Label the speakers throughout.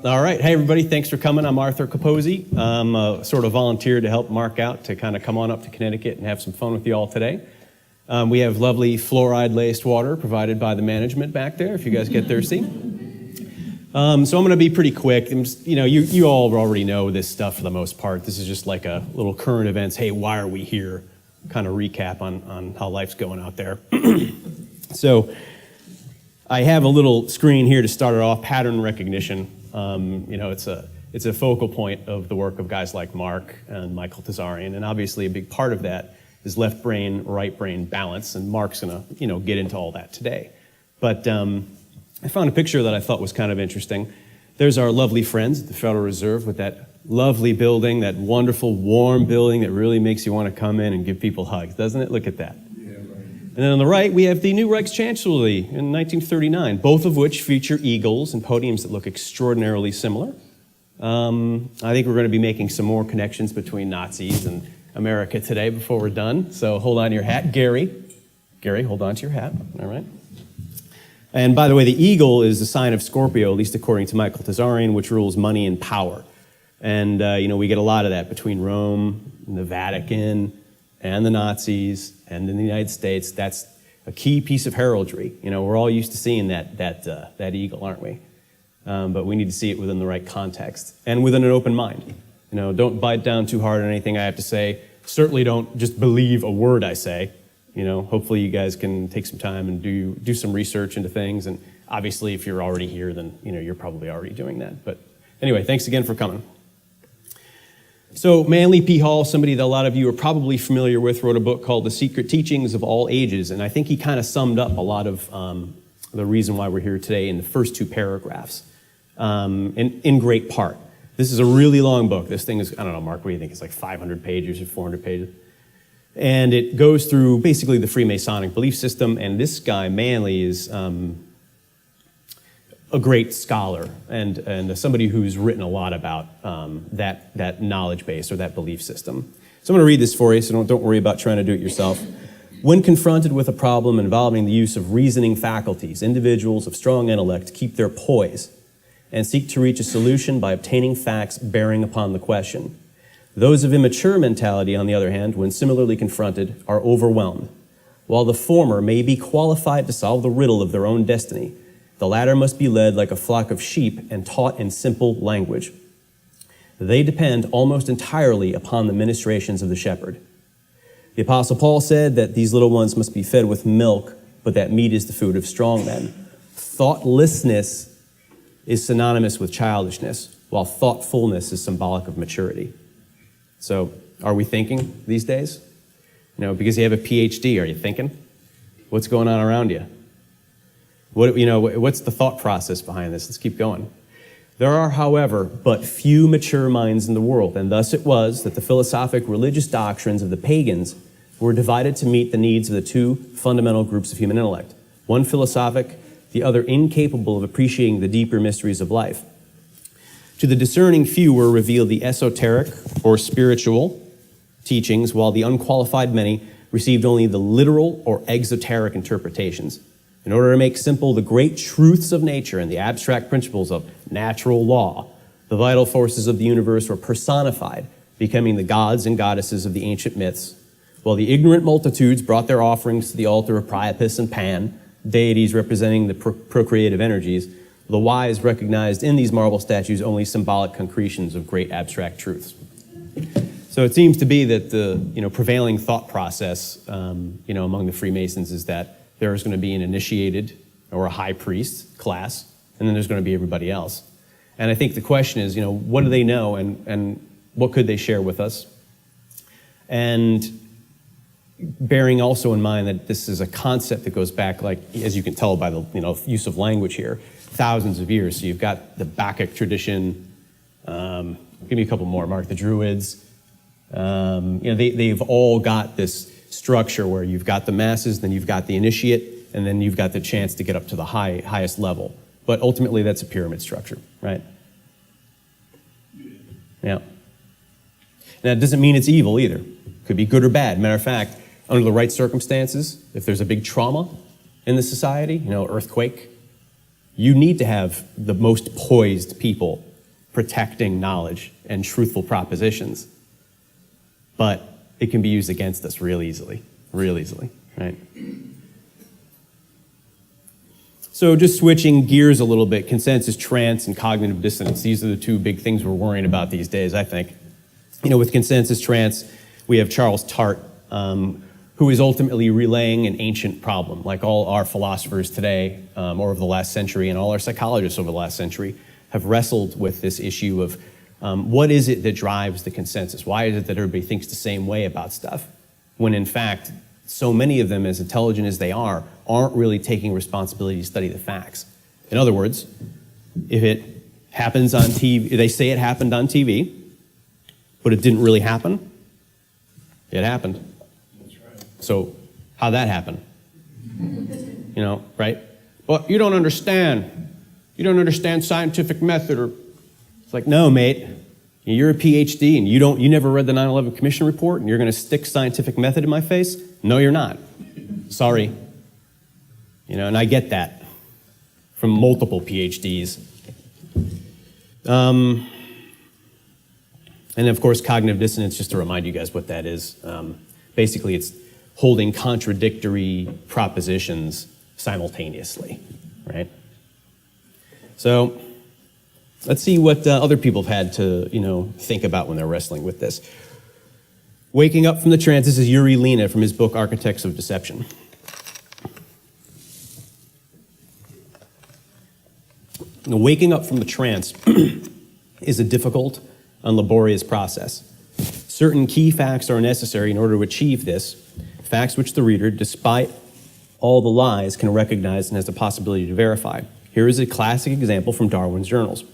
Speaker 1: All right. Hey, everybody. Thanks for coming. I'm Arthur Capozzi. I'm sort of volunteered to help Mark out to kind of come on up to Connecticut and have some fun with you all today. We have lovely fluoride-laced water provided by the management back there if you guys get thirsty. So I'm going to be pretty quick. You all already know this stuff for the most part. This is just like a little current events. Hey, why are we here? Kind of recap on how life's going out there. So I have a little screen here to start it off, pattern recognition. It's a focal point of the work of guys like Mark and Michael Tazarian, and obviously a big part of that is left brain, right brain balance, and Mark's going to get into all that today. But I found a picture that I thought was kind of interesting. There's our lovely friends at the Federal Reserve with that lovely building, that wonderful warm building that really makes you want to come in and give people hugs, doesn't it? Look at that.
Speaker 2: Yeah, right.
Speaker 1: And then on the right, we have the new Reichschancellery in 1939, both of which feature eagles and podiums that look extraordinarily similar. I think we're going to be making some more connections between Nazis and America today before we're done. So hold on to your hat. Gary, hold on to your hat. All right. And by the way, the eagle is the sign of Scorpio, at least according to Michael Tazarian, which rules money and power. And, we get a lot of that between Rome and the Vatican and the Nazis and in the United States. That's a key piece of heraldry. We're all used to seeing that eagle, aren't we? But we need to see it within the right context and within an open mind. Don't bite down too hard on anything I have to say. Certainly don't just believe a word I say. Hopefully you guys can take some time and do some research into things. And obviously, if you're already here, then you're probably already doing that. But anyway, thanks again for coming. So Manly P. Hall, somebody that a lot of you are probably familiar with, wrote a book called The Secret Teachings of All Ages. And I think he kind of summed up a lot of the reason why we're here today in the first two paragraphs in great part. This is a really long book. This thing is, I don't know, Mark, what do you think? It's like 500 pages or 400 pages. And it goes through basically the Freemasonic belief system. And this guy, Manly, is a great scholar and somebody who's written a lot about that knowledge base or that belief system. So I'm going to read this for you, so don't worry about trying to do it yourself. When confronted with a problem involving the use of reasoning faculties, individuals of strong intellect keep their poise and seek to reach a solution by obtaining facts bearing upon the question. Those of immature mentality, on the other hand, when similarly confronted, are overwhelmed. While the former may be qualified to solve the riddle of their own destiny, the latter must be led like a flock of sheep and taught in simple language. They depend almost entirely upon the ministrations of the shepherd. The Apostle Paul said that these little ones must be fed with milk, but that meat is the food of strong men. Thoughtlessness is synonymous with childishness, while thoughtfulness is symbolic of maturity. So, are we thinking these days? Because you have a PhD, are you thinking? What's going on around you? What's the thought process behind this? Let's keep going. There are, however, but few mature minds in the world, and thus it was that the philosophic religious doctrines of the pagans were divided to meet the needs of the two fundamental groups of human intellect, one philosophic, the other incapable of appreciating the deeper mysteries of life. To the discerning few were revealed the esoteric or spiritual teachings, while the unqualified many received only the literal or exoteric interpretations. In order to make simple the great truths of nature and the abstract principles of natural law, the vital forces of the universe were personified, becoming the gods and goddesses of the ancient myths, while the ignorant multitudes brought their offerings to the altar of Priapus and Pan, deities representing the procreative energies. The wise recognized in these marble statues only symbolic concretions of great abstract truths. So it seems to be that the prevailing thought process among the Freemasons is that there is going to be an initiated or a high priest class, and then there's going to be everybody else. And I think the question is, what do they know and what could they share with us? And bearing also in mind that this is a concept that goes back, like, as you can tell by the use of language here, thousands of years. So you've got the Bacchic tradition. Give me a couple more, Mark. The Druids. They've all got this structure where you've got the masses, then you've got the initiate, and then you've got the chance to get up to the highest level. But ultimately, that's a pyramid structure, right? Yeah. And that doesn't mean it's evil either. It could be good or bad. Matter of fact, under the right circumstances, if there's a big trauma in the society, earthquake, you need to have the most poised people protecting knowledge and truthful propositions. But it can be used against us real easily, right? So just switching gears a little bit, consensus trance and cognitive dissonance. These are the two big things we're worrying about these days, I think. With consensus trance, we have Charles Tart, who is ultimately relaying an ancient problem, like all our philosophers today, or over the last century, and all our psychologists over the last century, have wrestled with this issue of what is it that drives the consensus? Why is it that everybody thinks the same way about stuff? When in fact, so many of them, as intelligent as they are, aren't really taking responsibility to study the facts. In other words, if it happens on TV, they say it happened on TV, but it didn't really happen, it happened. That's right. So how'd that happen? Right? Well, you don't understand. You don't understand scientific method. Or it's like, no, mate. You're a PhD and you never read the 9/11 Commission report and you're going to stick scientific method in my face? No, you're not. Sorry. And I get that from multiple PhDs. And of course, cognitive dissonance, just to remind you guys what that is. Basically, it's holding contradictory propositions simultaneously, right? So let's see what other people have had to, think about when they're wrestling with this. Waking up from the trance, this is Yuri Lina from his book, Architects of Deception. Waking up from the trance is a difficult and laborious process. Certain key facts are necessary in order to achieve this, facts which the reader, despite all the lies, can recognize and has the possibility to verify. Here is a classic example from Darwin's journals.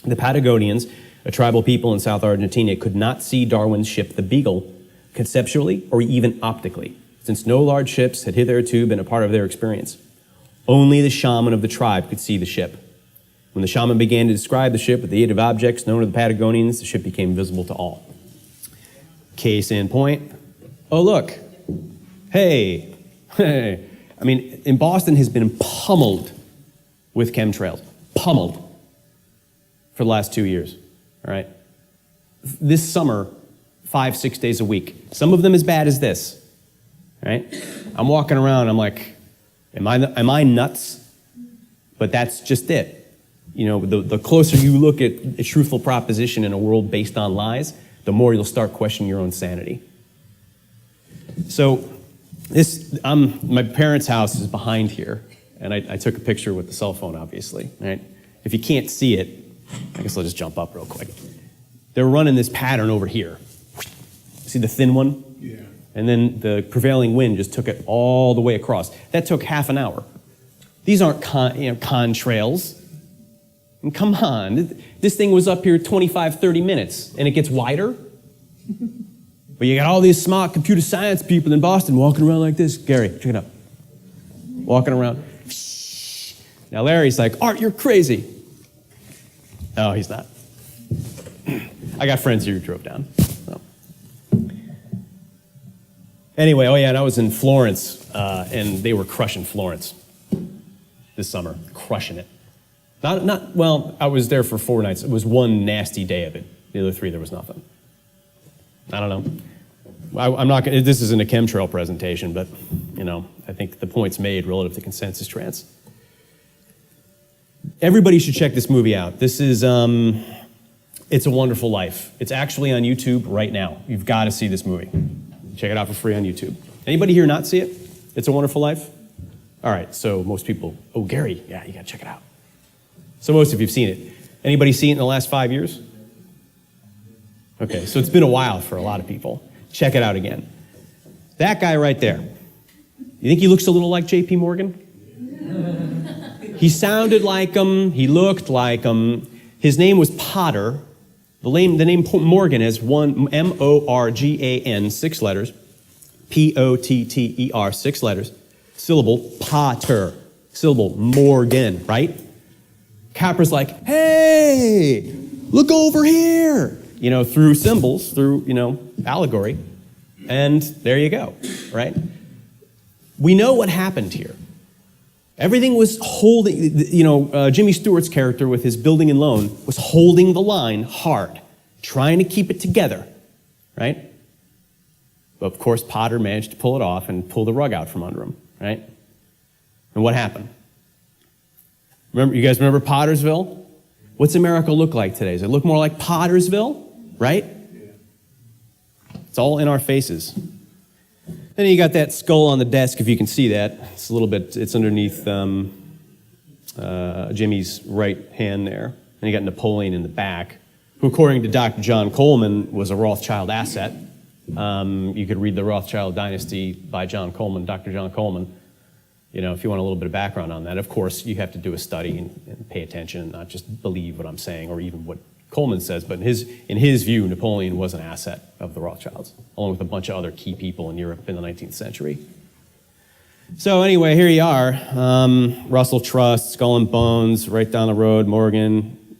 Speaker 1: The Patagonians, a tribal people in South Argentina, could not see Darwin's ship, the Beagle, conceptually or even optically, since no large ships had hitherto been a part of their experience. Only the shaman of the tribe could see the ship. When the shaman began to describe the ship with the aid of objects known to the Patagonians, the ship became visible to all. Case in point. Oh, look. Hey. In Boston has been pummeled with chemtrails. Pummeled for the last 2 years. All right. This summer, 5-6 days a week. Some of them as bad as this. Right? I'm walking around, I'm like, am I nuts? But that's just it. The closer you look at a truthful proposition in a world based on lies, the more you'll start questioning your own sanity. So my parents' house is behind here, and I took a picture with the cell phone, obviously. Right? If you can't see it, I guess I'll just jump up real quick. They're running this pattern over here. See the thin one? Yeah. And then the prevailing wind just took it all the way across. That took half an hour. These aren't contrails. And come on, this thing was up here 25, 30 minutes, and it gets wider. But you got all these smart computer science people in Boston walking around like this. Gary, check it out. Walking around. Now Larry's like, Art, you're crazy. No, he's not. I got friends who drove down. So. Anyway, and I was in Florence, and they were crushing Florence this summer, crushing it. I was there for 4 nights. It was one nasty day of it. The other 3, there was nothing. I don't know. I'm not gonna, this isn't a chemtrail presentation, but, I think the point's made relative to consensus trance. Everybody should check this movie out. This is, It's a Wonderful Life. It's actually on YouTube right now. You've got to see this movie. Check it out for free on YouTube. Anybody here not see it? It's a Wonderful Life? All right, so most people, Gary, yeah, you got to check it out. So most of you have seen it. Anybody see it in the last 5 years? Okay, so it's been a while for a lot of people. Check it out again. That guy right there, you think he looks a little like J.P. Morgan? He sounded like him. He looked like him. His name was Potter. The name Morgan is Morgan, 6 letters. Potter, 6 letters. Syllable, Potter. Syllable, Morgan, right? Capra's like, hey, look over here, through symbols, through, allegory. And there you go, right? We know what happened here. Everything was holding, Jimmy Stewart's character with his building and loan was holding the line hard, trying to keep it together, right? But of course, Potter managed to pull it off and pull the rug out from under him, right? And what happened? You guys remember Pottersville? What's America look like today? Does it look more like Pottersville, right? It's all in our faces. Then you got that skull on the desk, if you can see that. It's a little bit, it's underneath Jimmy's right hand there. And you got Napoleon in the back, who according to Dr. John Coleman was a Rothschild asset. You could read The Rothschild Dynasty by John Coleman, Dr. John Coleman, if you want a little bit of background on that. Of course, you have to do a study and pay attention and not just believe what I'm saying or even what Coleman says, but in his view, Napoleon was an asset of the Rothschilds, along with a bunch of other key people in Europe in the 19th century. So anyway, here you are. Russell Trust, Skull and Bones, right down the road, Morgan,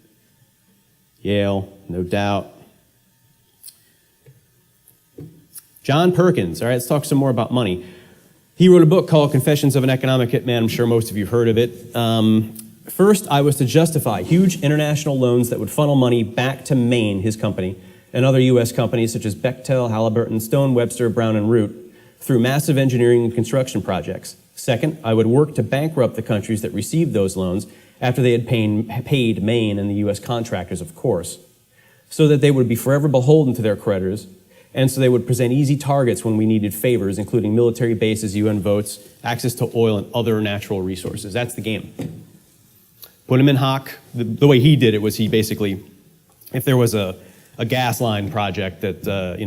Speaker 1: Yale, no doubt. John Perkins, all right, let's talk some more about money. He wrote a book called Confessions of an Economic Hitman. I'm sure most of you have heard of it. First, I was to justify huge international loans that would funnel money back to Maine, his company, and other U.S. companies such as Bechtel, Halliburton, Stone, Webster, Brown, and Root through massive engineering and construction projects. Second, I would work to bankrupt the countries that received those loans after they had paid Maine and the U.S. contractors, of course, so that they would be forever beholden to their creditors, and so they would present easy targets when we needed favors, including military bases, UN votes, access to oil, and other natural resources. That's the game. Put him in hock. The way he did it was he basically, if there was a gas line project that,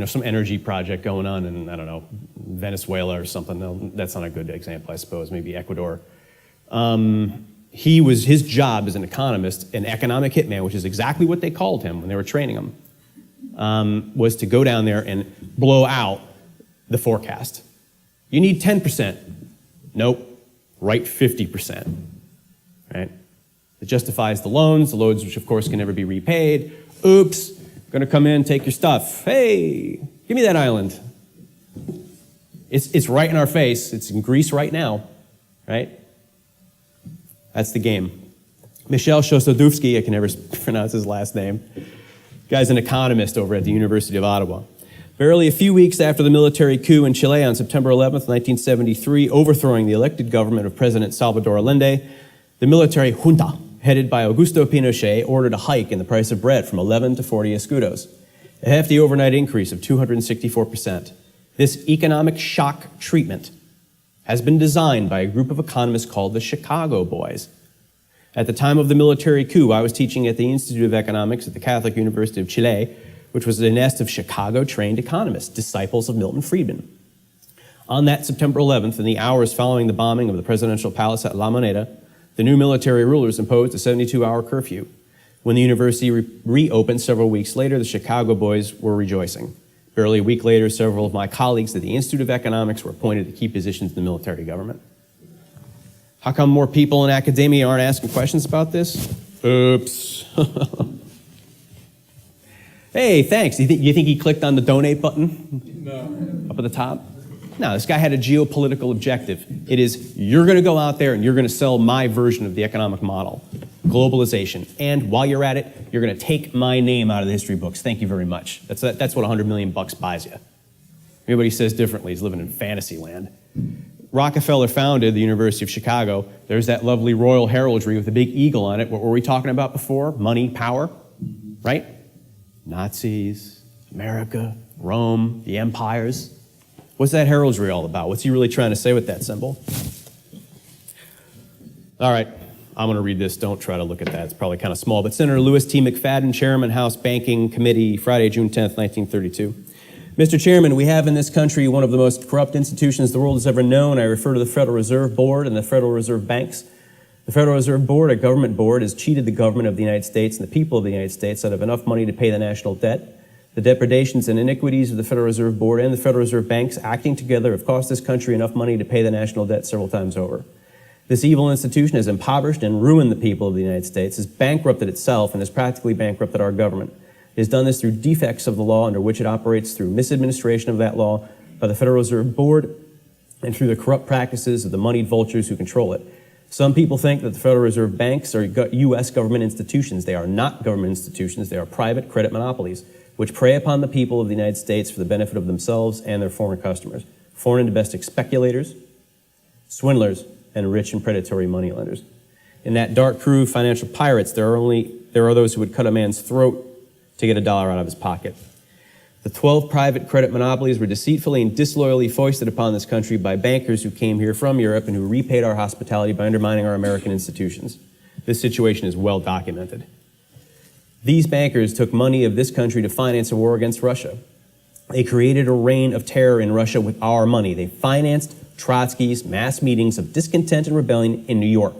Speaker 1: some energy project going on in, I don't know, Venezuela or something, no, that's not a good example, I suppose, maybe Ecuador. His job as an economist, an economic hitman, which is exactly what they called him when they were training him, was to go down there and blow out the forecast. You need 10%. Nope, write 50%, right? It justifies the loans, which of course can never be repaid. Oops, gonna come in, take your stuff. Hey, give me that island. It's right in our face. It's in Greece right now, right? That's the game. Michel Chossudovsky, I can never pronounce his last name. Guy's an economist over at the University of Ottawa. Barely a few weeks after the military coup in Chile on September 11th, 1973, overthrowing the elected government of President Salvador Allende, the military junta, headed by Augusto Pinochet, ordered a hike in the price of bread from 11 to 40 escudos, a hefty overnight increase of 264%. This economic shock treatment has been designed by a group of economists called the Chicago Boys. At the time of the military coup, I was teaching at the Institute of Economics at the Catholic University of Chile, which was a nest of Chicago-trained economists, disciples of Milton Friedman. On that September 11th, in the hours following the bombing of the presidential palace at La Moneda, the new military rulers imposed a 72-hour curfew. When the university reopened several weeks later, the Chicago Boys were rejoicing. Barely a week later, several of my colleagues at the Institute of Economics were appointed to key positions in the military government. How come more people in academia aren't asking questions about this? Oops. Hey, thanks. You think he clicked on the donate button? No. Up at the top? No, this guy had a geopolitical objective. It is, you're going to go out there and you're going to sell my version of the economic model, globalization. And while you're at it, you're going to take my name out of the history books. Thank you very much. That's what $100 million buys you. Everybody says differently. He's living in fantasy land. Rockefeller founded the University of Chicago. There's that lovely royal heraldry with a big eagle on it. What were we talking about before? Money, power, right? Nazis, America, Rome, the empires. What's that heraldry all about? What's he really trying to say with that symbol? All right, I'm going to read this. Don't try to look at that. It's probably kind of small. But Senator Louis T. McFadden, Chairman, House Banking Committee, Friday, June 10th, 1932. Mr. Chairman, we have in this country one of the most corrupt institutions the world has ever known. I refer to the Federal Reserve Board and the Federal Reserve Banks. The Federal Reserve Board, a government board, has cheated the government of the United States and the people of the United States out of enough money to pay the national debt. The depredations and iniquities of the Federal Reserve Board and the Federal Reserve Banks acting together have cost this country enough money to pay the national debt several times over. This evil institution has impoverished and ruined the people of the United States, has bankrupted itself, and has practically bankrupted our government. It has done this through defects of the law under which it operates, through misadministration of that law by the Federal Reserve Board, and through the corrupt practices of the moneyed vultures who control it. Some people think that the Federal Reserve banks are U.S. government institutions. They are not government institutions. They are private credit monopolies, which prey upon the people of the United States for the benefit of themselves and their foreign customers, foreign and domestic speculators, swindlers, and rich and predatory moneylenders. In that dark crew of financial pirates, there are those who would cut a man's throat to get a dollar out of his pocket. The 12 private credit monopolies were deceitfully and disloyally foisted upon this country by bankers who came here from Europe and who repaid our hospitality by undermining our American institutions. This situation is well documented. These bankers took money of this country to finance a war against Russia. They created a reign of terror in Russia with our money. They financed Trotsky's mass meetings of discontent and rebellion in New York.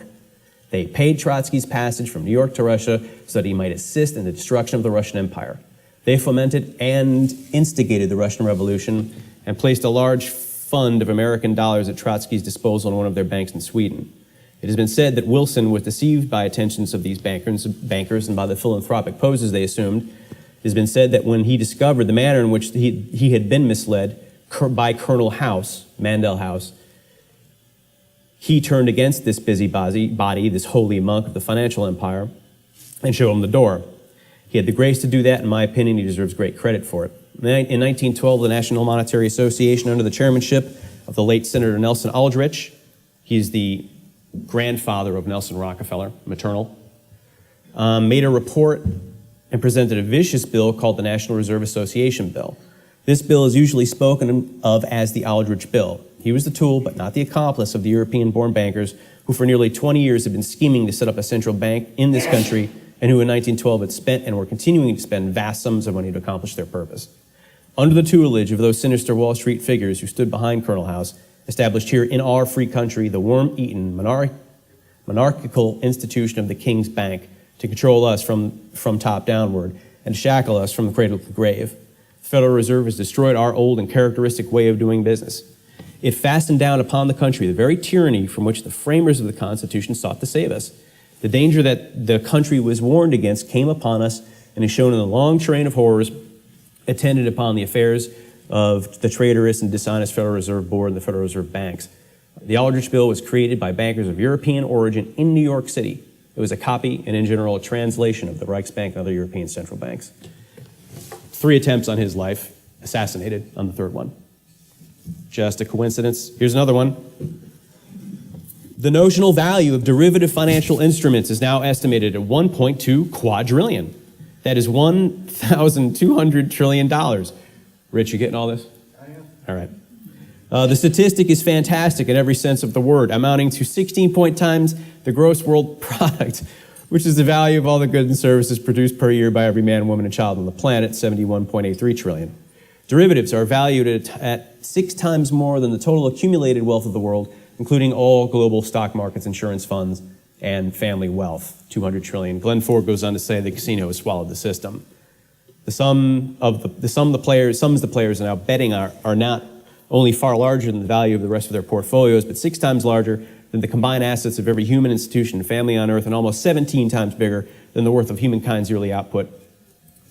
Speaker 1: They paid Trotsky's passage from New York to Russia so that he might assist in the destruction of the Russian Empire. They fomented and instigated the Russian Revolution and placed a large fund of American dollars at Trotsky's disposal in one of their banks in Sweden. It has been said that Wilson was deceived by attentions of these bankers and by the philanthropic poses they assumed. It has been said that when he discovered the manner in which he had been misled by Colonel House, Mandel House, he turned against this busybody, this holy monk of the financial empire, and showed him the door. He had the grace to do that. In my opinion, he deserves great credit for it. In 1912, the National Monetary Association, under the chairmanship of the late Senator Nelson Aldrich, he's the grandfather of Nelson Rockefeller, maternal, made a report and presented a vicious bill called the National Reserve Association Bill. This bill is usually spoken of as the Aldrich Bill. He was the tool, but not the accomplice, of the European-born bankers who for nearly 20 years had been scheming to set up a central bank in this country and who in 1912 had spent and were continuing to spend vast sums of money to accomplish their purpose. Under the tutelage of those sinister Wall Street figures who stood behind Colonel House, established here in our free country the worm-eaten monarchical institution of the King's Bank to control us from top downward and to shackle us from the cradle to the grave. The Federal Reserve has destroyed our old and characteristic way of doing business. It fastened down upon the country the very tyranny from which the framers of the Constitution sought to save us. The danger that the country was warned against came upon us and is shown in the long train of horrors attended upon the affairs of the traitorous and dishonest Federal Reserve Board and the Federal Reserve banks. The Aldrich Bill was created by bankers of European origin in New York City. It was a copy and, in general, a translation of the Reichsbank and other European central banks. 3 attempts on his life, assassinated on the 3rd one. Just a coincidence. Here's another one. The notional value of derivative financial instruments is now estimated at $1.2 quadrillion. That is $1,200 trillion. Rich, you getting all this? I am. All right. The statistic is fantastic in every sense of the word, amounting to 16 times the gross world product, which is the value of all the goods and services produced per year by every man, woman, and child on the planet, 71.83 trillion. Derivatives are valued at 6 times more than the total accumulated wealth of the world, including all global stock markets, insurance funds, and family wealth, 200 trillion. Glenn Ford goes on to say the casino has swallowed the system. The sums the players are now betting are not only far larger than the value of the rest of their portfolios, but 6 times larger than the combined assets of every human institution and family on Earth, and almost 17 times bigger than the worth of humankind's yearly output.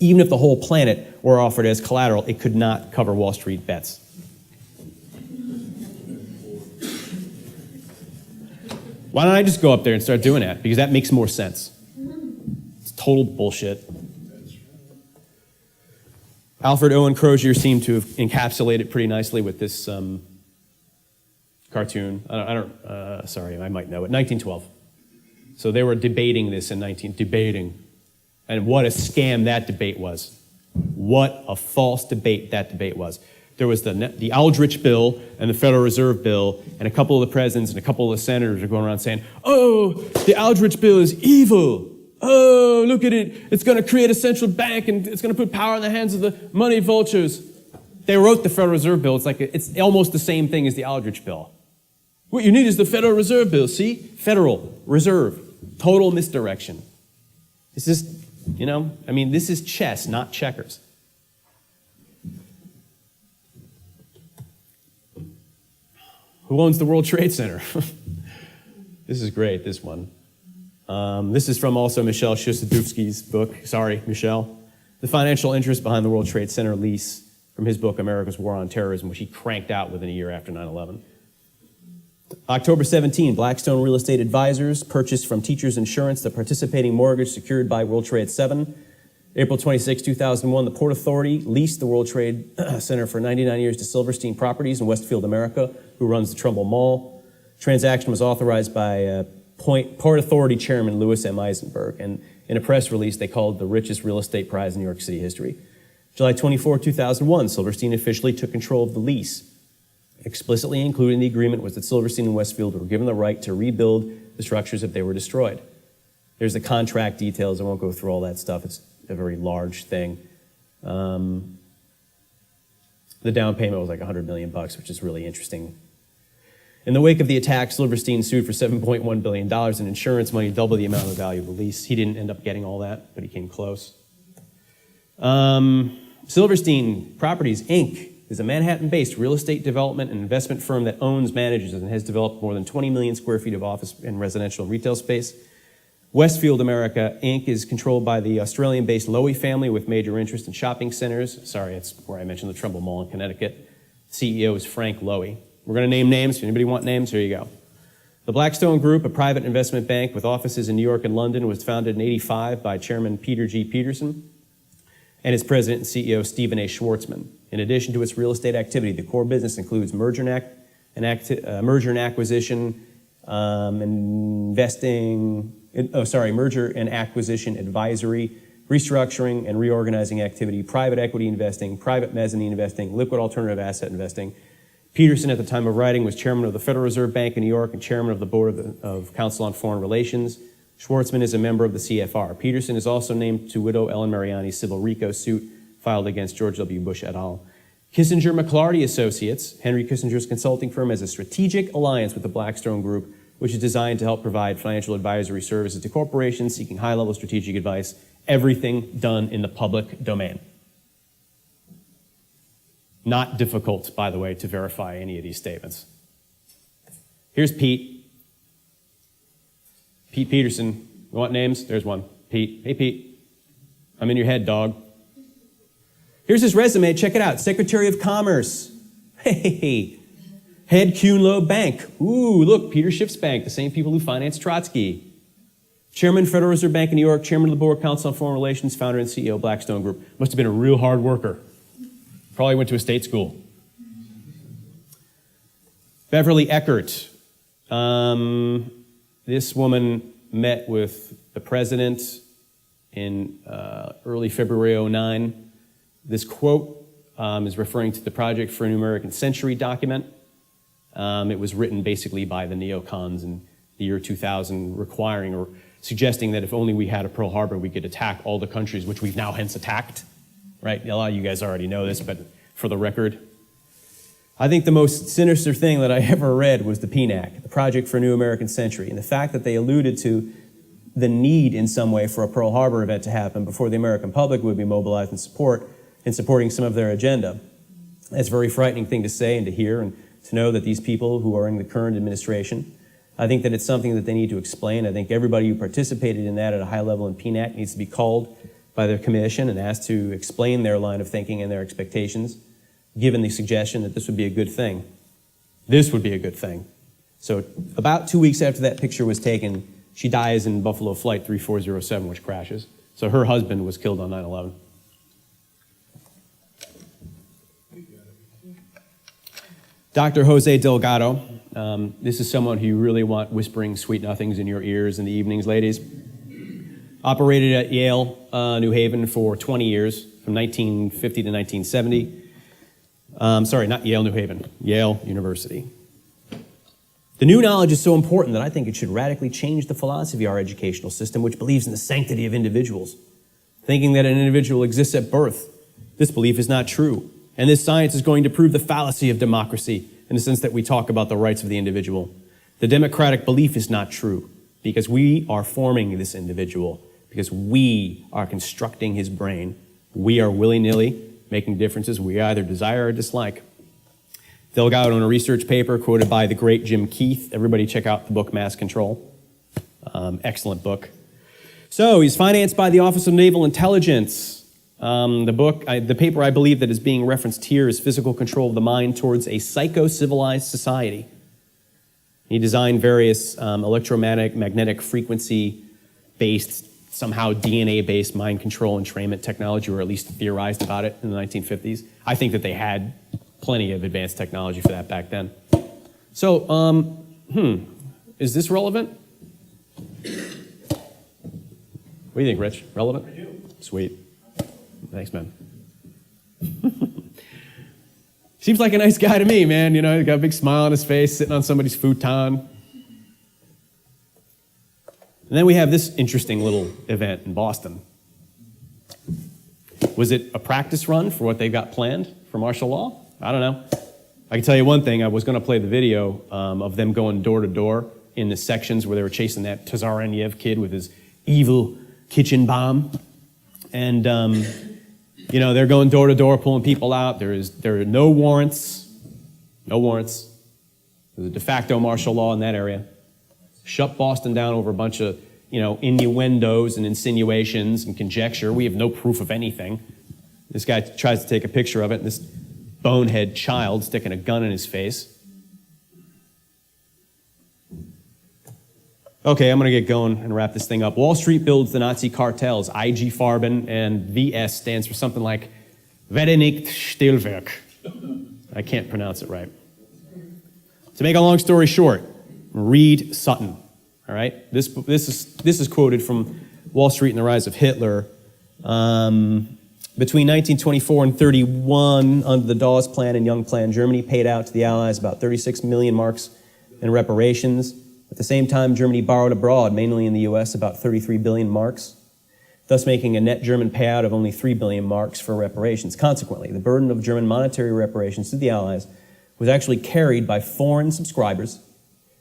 Speaker 1: Even if the whole planet were offered as collateral, it could not cover Wall Street bets. Why don't I just go up there and start doing that? Because that makes more sense. It's total bullshit. Alfred Owen Crozier seemed to have encapsulated it pretty nicely with this cartoon. Sorry, I might know it. 1912. So they were debating this in debating. And what a scam that debate was. What a false debate that debate was. There was the Aldrich Bill and the Federal Reserve Bill, and a couple of the presidents and a couple of the senators are going around saying, oh, the Aldrich Bill is evil. Oh, look at it. It's going to create a central bank, and it's going to put power in the hands of the money vultures. They wrote the Federal Reserve Bill. It's almost the same thing as the Aldrich Bill. What you need is the Federal Reserve Bill. See? Federal, Reserve, total misdirection. This is, this is chess, not checkers. Who owns the World Trade Center? This is great, this one. This is from also Michel Chossudovsky's book. Sorry, Michel. The financial interest behind the World Trade Center lease from his book, America's War on Terrorism, which he cranked out within a year after 9/11. October 17, Blackstone Real Estate Advisors purchased from Teachers Insurance the participating mortgage secured by World Trade 7. April 26, 2001, the Port Authority leased the World Trade Center for 99 years to Silverstein Properties in Westfield, America, who runs the Trumbull Mall. Transaction was authorized by Port Authority Chairman Louis M. Eisenberg, and in a press release, they called it the richest real estate prize in New York City history. July 24, 2001, Silverstein officially took control of the lease. Explicitly included in the agreement was that Silverstein and Westfield were given the right to rebuild the structures if they were destroyed. There's the contract details. I won't go through all that stuff. It's a very large thing. The down payment was like $100 million, which is really interesting. In the wake of the attack, Silverstein sued for $7.1 billion in insurance money, double the amount of the value of the lease. He didn't end up getting all that, but he came close. Silverstein Properties, Inc. is a Manhattan-based real estate development and investment firm that owns, manages, and has developed more than 20 million square feet of office and residential and retail space. Westfield America, Inc. is controlled by the Australian-based Lowy family with major interest in shopping centers. Sorry, it's where I mentioned the Trumbull Mall in Connecticut. CEO is Frank Lowy. We're going to name names. If anybody want names, here you go. The Blackstone Group, a private investment bank with offices in New York and London, was founded in '85 by Chairman Peter G. Peterson and its president and CEO, Stephen A. Schwartzman. In addition to its real estate activity, the core business includes merger and acquisition, merger and acquisition advisory, restructuring and reorganizing activity, private equity investing, private mezzanine investing, liquid alternative asset investing. Peterson, at the time of writing, was chairman of the Federal Reserve Bank in New York and chairman of the board of Council on Foreign Relations. Schwartzman is a member of the CFR. Peterson is also named to widow Ellen Mariani's civil RICO suit filed against George W. Bush et al. Kissinger McClarty Associates, Henry Kissinger's consulting firm, has a strategic alliance with the Blackstone Group, which is designed to help provide financial advisory services to corporations seeking high-level strategic advice, everything done in the public domain. Not difficult, by the way, to verify any of these statements. Here's Pete. Pete Peterson. You want names? There's one. Pete. Hey, Pete. I'm in your head, dog. Here's his resume. Check it out. Secretary of Commerce. Hey. Head Kuhn Loeb Bank. Ooh, look, Peter Schiff's bank, the same people who financed Trotsky. Chairman, Federal Reserve Bank in New York, chairman of the board, Council on Foreign Relations, founder and CEO, Blackstone Group. Must have been a real hard worker. Probably went to a state school. Beverly Eckert. This woman met with the president in early February '09. This quote is referring to the Project for a New American Century document. It was written basically by the neocons in the year 2000, requiring or suggesting that if only we had a Pearl Harbor, we could attack all the countries which we've now hence attacked. Right? A lot of you guys already know this, but for the record, I think the most sinister thing that I ever read was the PNAC, the Project for a New American Century, and the fact that they alluded to the need in some way for a Pearl Harbor event to happen before the American public would be mobilized in supporting some of their agenda. It's a very frightening thing to say and to hear and to know that these people who are in the current administration, I think that it's something that they need to explain. I think everybody who participated in that at a high level in PNAC needs to be called by their commission and asked to explain their line of thinking and their expectations, given the suggestion that this would be a good thing. This would be a good thing. So about 2 weeks after that picture was taken, she dies in Buffalo Flight 3407, which crashes. So her husband was killed on 9/11. Dr. Jose Delgado. This is someone who you really want whispering sweet nothings in your ears in the evenings, ladies. Operated at Yale, New Haven for 20 years, from 1950 to 1970. Sorry, not Yale, New Haven, Yale University. The new knowledge is so important that I think it should radically change the philosophy of our educational system, which believes in the sanctity of individuals. Thinking that an individual exists at birth, this belief is not true. And this science is going to prove the fallacy of democracy in the sense that we talk about the rights of the individual. The democratic belief is not true because we are forming this individual, because we are constructing his brain. We are willy-nilly making differences we either desire or dislike. Delgado in a research paper quoted by the great Jim Keith. Everybody check out the book Mass Control. Excellent book. So he's financed by the Office of Naval Intelligence. The paper I believe that is being referenced here is Physical Control of the Mind Towards a Psycho-Civilized Society. He designed various magnetic frequency-based, somehow DNA-based mind control entrainment technology, or at least theorized about it in the 1950s. I think that they had plenty of advanced technology for that back then. So, is this relevant? What do you think, Rich? Relevant?
Speaker 2: I do.
Speaker 1: Sweet. Thanks, man. Seems like a nice guy to me, man. You know, he's got a big smile on his face, sitting on somebody's futon. And then we have this interesting little event in Boston. Was it a practice run for what they've got planned for martial law? I don't know. I can tell you one thing. I was going to play the video of them going door to door in the sections where they were chasing that Tazareniev kid with his evil kitchen bomb. And, you know, they're going door to door, pulling people out. There are no warrants. No warrants. There's a de facto martial law in that area. Shut Boston down over a bunch of, you know, innuendos and insinuations and conjecture. We have no proof of anything. This guy tries to take a picture of it, and this bonehead child sticking a gun in his face. Okay, I'm going to get going and wrap this thing up. Wall Street builds the Nazi cartels. IG Farben, and VS stands for something like Vereinigt Stillwerk. I can't pronounce it right. To make a long story short, read Sutton. All right, this is quoted from Wall Street and the Rise of Hitler. Between 1924 and 31, under the Dawes Plan and Young Plan, Germany paid out to the Allies about 36 million marks in reparations. At the same time, Germany borrowed abroad, mainly in the U.S., about 33 billion marks, thus making a net German payout of only 3 billion marks for reparations. Consequently, the burden of German monetary reparations to the Allies was actually carried by foreign subscribers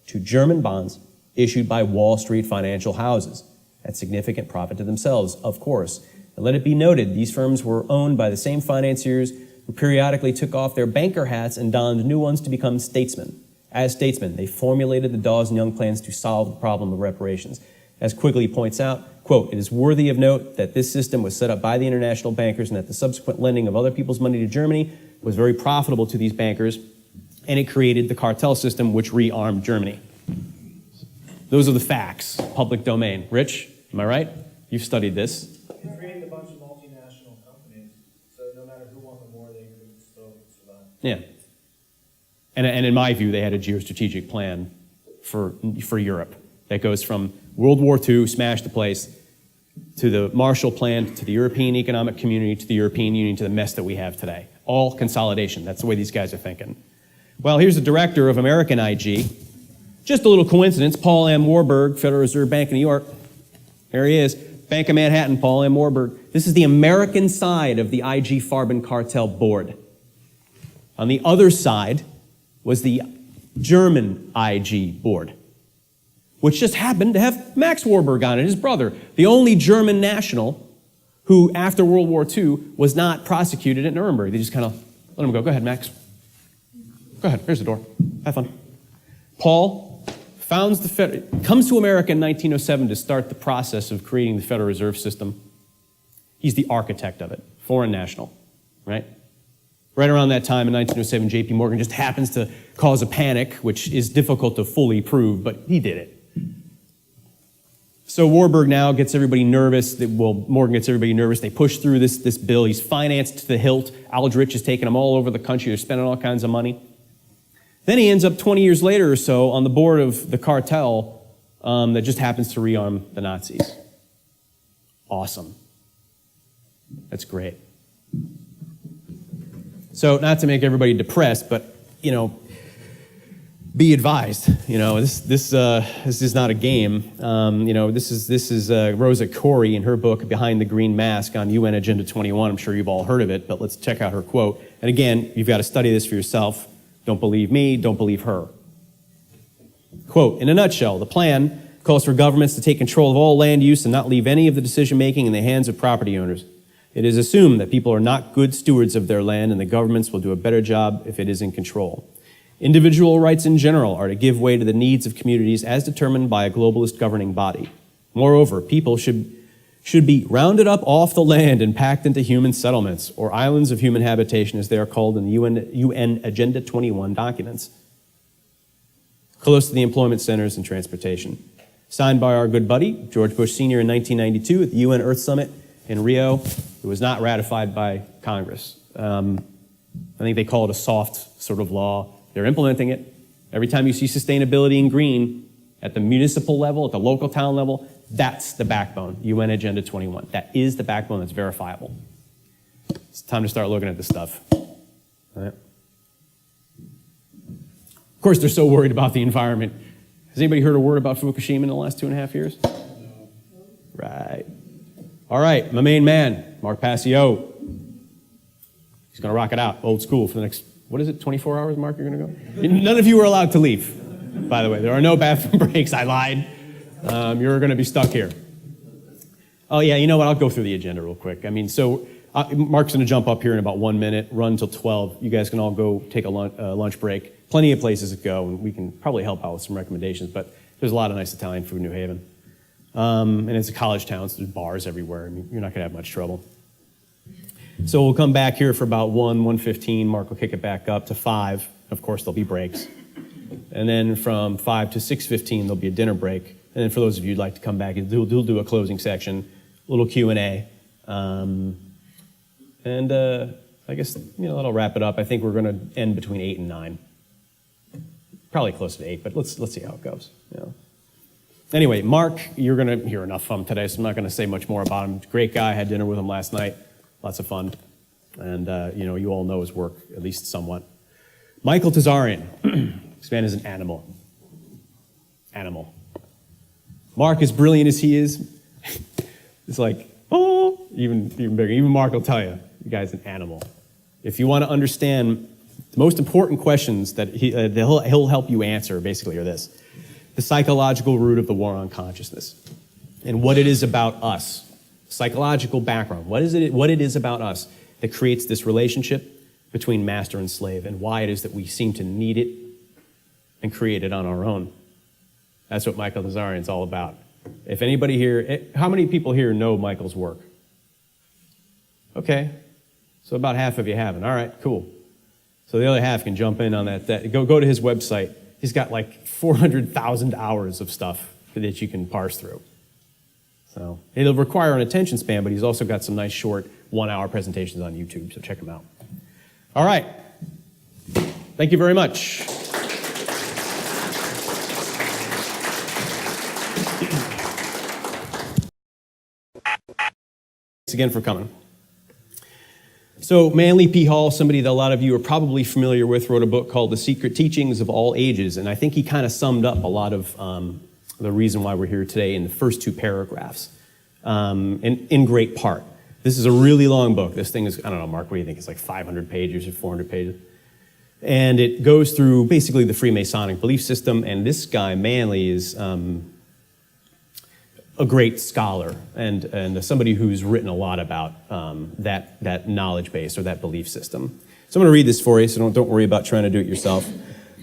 Speaker 1: to German bonds issued by Wall Street financial houses, at significant profit to themselves, of course. And let it be noted, these firms were owned by the same financiers who periodically took off their banker hats and donned new ones to become statesmen. As statesmen, they formulated the Dawes and Young plans to solve the problem of reparations. As Quigley points out, quote, "It is worthy of note that this system was set up by the international bankers and that the subsequent lending of other people's money to Germany was very profitable to these bankers, and it created the cartel system which rearmed Germany." Those are the facts, public domain. Rich, am I right? You've studied this.
Speaker 2: They created a bunch of multinational companies, so no matter who won the war, they could still survive.
Speaker 1: Yeah. And in my view, they had a geostrategic plan for Europe that goes from World War II, smash the place, to the Marshall Plan, to the European Economic Community, to the European Union, to the mess that we have today. All consolidation. That's the way these guys are thinking. Well, here's the director of American IG. Just a little coincidence, Paul M. Warburg, Federal Reserve Bank of New York. There he is, Bank of Manhattan, Paul M. Warburg. This is the American side of the IG Farben cartel board. On the other side was the German IG board, which just happened to have Max Warburg on it, his brother, the only German national who, after World War II, was not prosecuted at Nuremberg. They just kind of let him go. Go ahead, Max. Go ahead, here's the door. Have fun. Paul comes to America in 1907 to start the process of creating the Federal Reserve System. He's the architect of it, foreign national, right? Right around that time in 1907, J.P. Morgan just happens to cause a panic, which is difficult to fully prove, but he did it. So Warburg now gets everybody nervous. Morgan gets everybody nervous. They push through this bill. He's financed to the hilt. Aldrich is taking them all over the country. They're spending all kinds of money. Then he ends up 20 years later or so on the board of the cartel that just happens to rearm the Nazis. Awesome. That's great. So not to make everybody depressed, but, you know, be advised. You know, this is not a game. You know, this is Rosa Corey in her book Behind the Green Mask on UN Agenda 21. I'm sure you've all heard of it, but let's check out her quote. And again, you've got to study this for yourself. Don't believe me, don't believe her. Quote, "In a nutshell, the plan calls for governments to take control of all land use and not leave any of the decision-making in the hands of property owners. It is assumed that people are not good stewards of their land and the governments will do a better job if it is in control. Individual rights in general are to give way to the needs of communities as determined by a globalist governing body. Moreover, people should be rounded up off the land and packed into human settlements, or islands of human habitation as they are called in the UN Agenda 21 documents." close to the employment centers and transportation. Signed by our good buddy, George Bush Sr. in 1992 at the UN Earth Summit in Rio. It was not ratified by Congress. I think they call it a soft sort of law. They're implementing it. Every time you see sustainability in green at the municipal level, at the local town level, that's the backbone, UN Agenda 21. That is the backbone that's verifiable. It's time to start looking at this stuff. All right. Of course, they're so worried about the environment. Has anybody heard a word about Fukushima in the last 2.5 years? No. Right. All right, my main man, Mark Passio. He's going to rock it out, old school, for the next, 24 hours, Mark, you're going to go? None of you are allowed to leave, by the way. There are no bathroom breaks. I lied. You're going to be stuck here. Oh, yeah, you know what? I'll go through the agenda real quick. Mark's going to jump up here in about 1 minute, run till 12. You guys can all go take a lunch break. Plenty of places to go, and we can probably help out with some recommendations, but there's a lot of nice Italian food in New Haven. And it's a college town, so there's bars everywhere. You're not going to have much trouble. So we'll come back here for about 1:15. Mark will kick it back up to 5. Of course, there'll be breaks. And then from 5 to 6:15, there'll be a dinner break. And then for those of you who'd like to come back, we'll do a closing section, a little Q&A. I guess, that'll wrap it up. I think we're going to end between 8 and 9. Probably closer to 8, but let's see how it goes. Anyway, Mark, you're going to hear enough from him today, so I'm not going to say much more about him. Great guy. I had dinner with him last night. Lots of fun. And, you all know his work, at least somewhat. Michael Tazarian. This man is an animal. Animal. Mark, as brilliant as he is, it's like, even bigger. Even Mark will tell you, the guy's an animal. If you want to understand the most important questions that he'll help you answer, basically, are this. The psychological root of the war on consciousness and what it is about us. Psychological background. What it is about us that creates this relationship between master and slave, and why it is that we seem to need it and create it on our own. That's what Michael Tazarian's all about. If anybody here, how many people here know Michael's work? Okay, so about half of you haven't. All right, cool. So the other half can jump in on that. Go to his website. He's got like 400,000 hours of stuff that you can parse through. So it'll require an attention span, but he's also got some nice short 1-hour presentations on YouTube, so check them out. All right. Thank you very much. Thanks again for coming. So Manly P. Hall, somebody that a lot of you are probably familiar with, wrote a book called The Secret Teachings of All Ages, and I think he kind of summed up a lot of the reason why we're here today in the first 2 paragraphs, in great part. This is a really long book. This thing is, I don't know, Mark, what do you think? It's like 500 pages or 400 pages. And it goes through basically the Freemasonic belief system, and this guy, Manly, is a great scholar and somebody who's written a lot about that knowledge base or that belief system. So I'm going to read this for you, so don't worry about trying to do it yourself.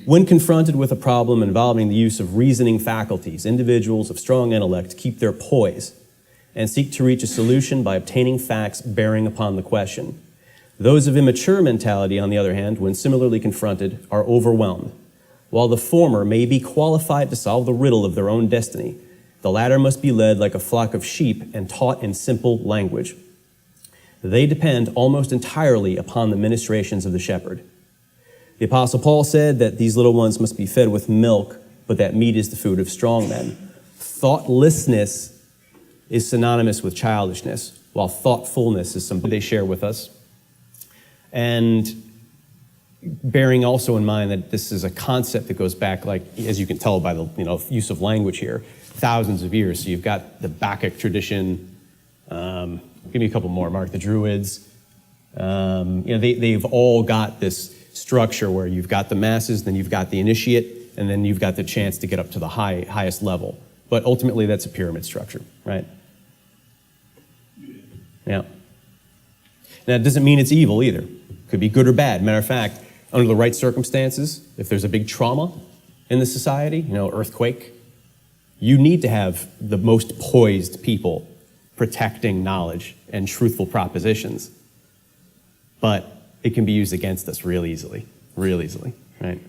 Speaker 1: When confronted with a problem involving the use of reasoning faculties, individuals of strong intellect keep their poise and seek to reach a solution by obtaining facts bearing upon the question. Those of immature mentality, on the other hand, when similarly confronted, are overwhelmed. While the former may be qualified to solve the riddle of their own destiny, the latter must be led like a flock of sheep and taught in simple language. They depend almost entirely upon the ministrations of the shepherd. The Apostle Paul said that these little ones must be fed with milk, but that meat is the food of strong men. Thoughtlessness is synonymous with childishness, while thoughtfulness is something they share with us. And bearing also in mind that this is a concept that goes back, like, as you can tell by the use of language here, thousands of years. So you've got the Bacchic tradition. Give me a couple more, Mark. The Druids. They've all got this structure where you've got the masses, then you've got the initiate, and then you've got the chance to get up to the highest level. But ultimately, that's a pyramid structure, right? Yeah. Now, it doesn't mean it's evil either. It could be good or bad. Matter of fact, under the right circumstances, if there's a big trauma in the society, earthquake, you need to have the most poised people protecting knowledge and truthful propositions. But it can be used against us real easily, right?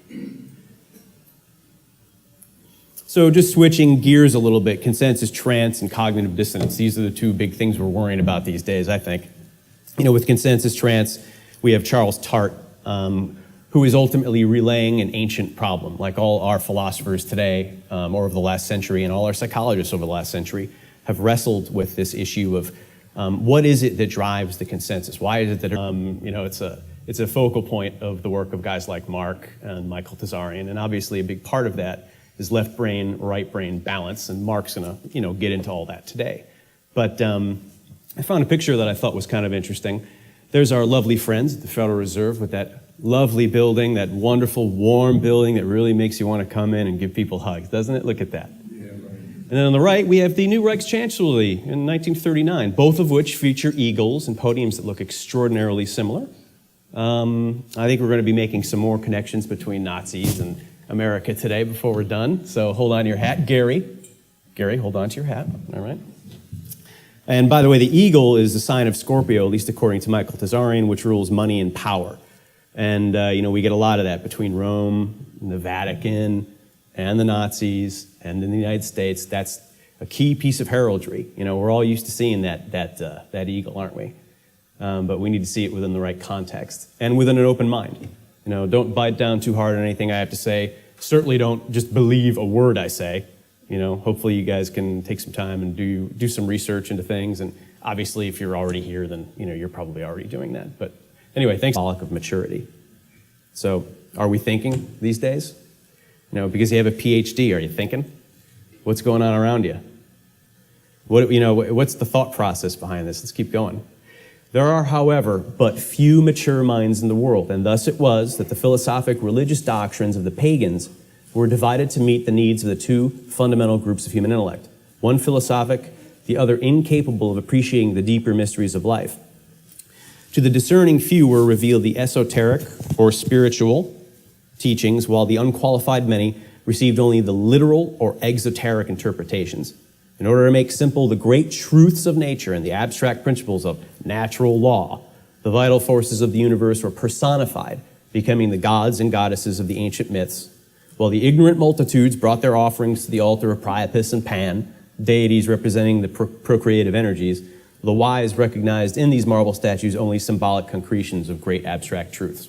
Speaker 1: So just switching gears a little bit, consensus trance and cognitive dissonance. These are the two big things we're worrying about these days, I think. With consensus trance, we have Charles Tart, who is ultimately relaying an ancient problem, like all our philosophers today, or over the last century, and all our psychologists over the last century, have wrestled with this issue of what is it that drives the consensus? Why is it that it's a focal point of the work of guys like Mark and Michael Tazarian, and obviously a big part of that is left brain, right brain balance, and Mark's gonna get into all that today. But I found a picture that I thought was kind of interesting. There's our lovely friends at the Federal Reserve with that lovely building, that wonderful warm building that really makes you want to come in and give people hugs, doesn't it? Look at that.
Speaker 2: Yeah, right.
Speaker 1: And then on the right, we have the new Reichschancellery in 1939, both of which feature eagles and podiums that look extraordinarily similar. I think we're going to be making some more connections between Nazis and America today before we're done. So hold on to your hat. Gary, hold on to your hat. All right. And by the way, the eagle is the sign of Scorpio, at least according to Michael Tazarian, which rules money and power. And, we get a lot of that between Rome and the Vatican and the Nazis and in the United States. That's a key piece of heraldry. We're all used to seeing that eagle, aren't we? But we need to see it within the right context and within an open mind. Don't bite down too hard on anything I have to say. Certainly don't just believe a word I say. Hopefully you guys can take some time and do some research into things. And obviously, if you're already here, then you're probably already doing that. But anyway, thanks. Symbolic of maturity. So, are we thinking these days? Because you have a PhD, are you thinking? What's going on around you? What's the thought process behind this? Let's keep going. There are, however, but few mature minds in the world, and thus it was that the philosophic religious doctrines of the pagans were divided to meet the needs of the two fundamental groups of human intellect, one philosophic, the other incapable of appreciating the deeper mysteries of life. To the discerning few were revealed the esoteric or spiritual teachings, while the unqualified many received only the literal or exoteric interpretations. In order to make simple the great truths of nature and the abstract principles of natural law, the vital forces of the universe were personified, becoming the gods and goddesses of the ancient myths, while the ignorant multitudes brought their offerings to the altar of Priapus and Pan, deities representing the procreative energies. The wise recognized in these marble statues only symbolic concretions of great abstract truths.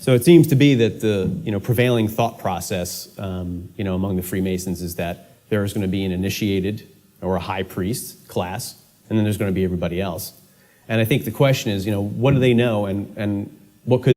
Speaker 1: So it seems to be that the prevailing thought process among the Freemasons is that there is going to be an initiated or a high priest class, and then there's going to be everybody else. And I think the question is, what do they know, and what could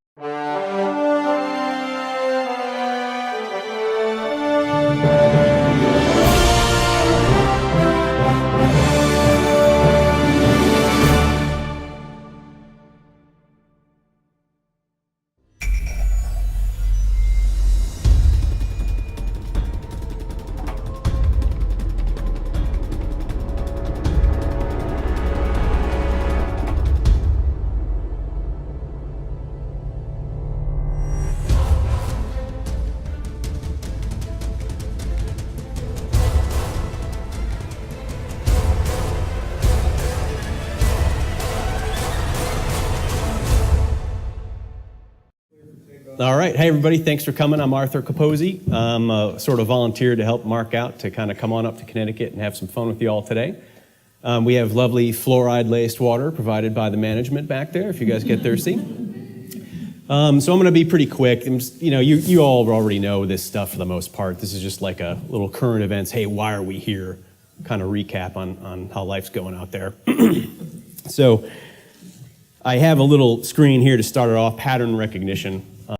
Speaker 1: All right. Hey, everybody. Thanks for coming. I'm Arthur Capozzi. I'm sort of volunteered to help Mark out to kind of come on up to Connecticut and have some fun with you all today. We have lovely fluoride-laced water provided by the management back there if you guys get thirsty. So I'm going to be pretty quick. You all already know this stuff for the most part. This is just like a little current events. Hey, why are we here? Kind of recap on how life's going out there. So I have a little screen here to start it off, pattern recognition.